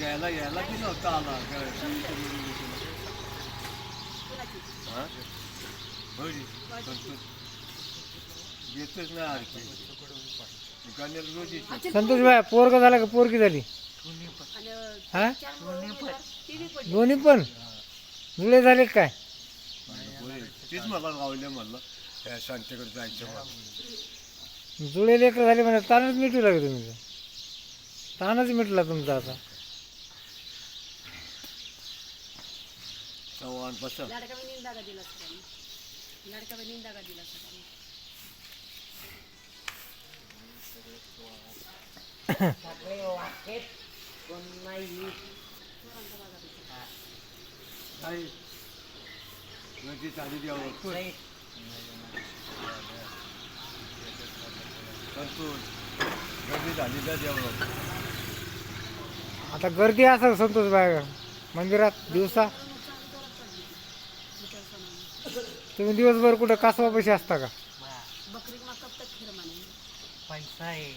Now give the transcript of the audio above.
यायला यायला की नव्हता आला येतच नाही आणखी संतोष भाई पोरग झाला का पोरगी झाली? हा दोन्ही पण जुळे झाले काय? तेच मला गावले म्हणलं त्या शांतीकडे जायचं मला. जुळे लेकर झाले म्हणजे ताणच मिटू लागेल तुम्ही, ताणच मिटला तुमचा आता. चव्हाण बसा नाही नदी चाली द्यावं गर्दी झाली तर द्यावं. आता गर्दी असेल संतोष भाई मंदिरात दिवसा? तुम्ही दिवसभर कुठं कासवापाशी असता का? पैसा आहे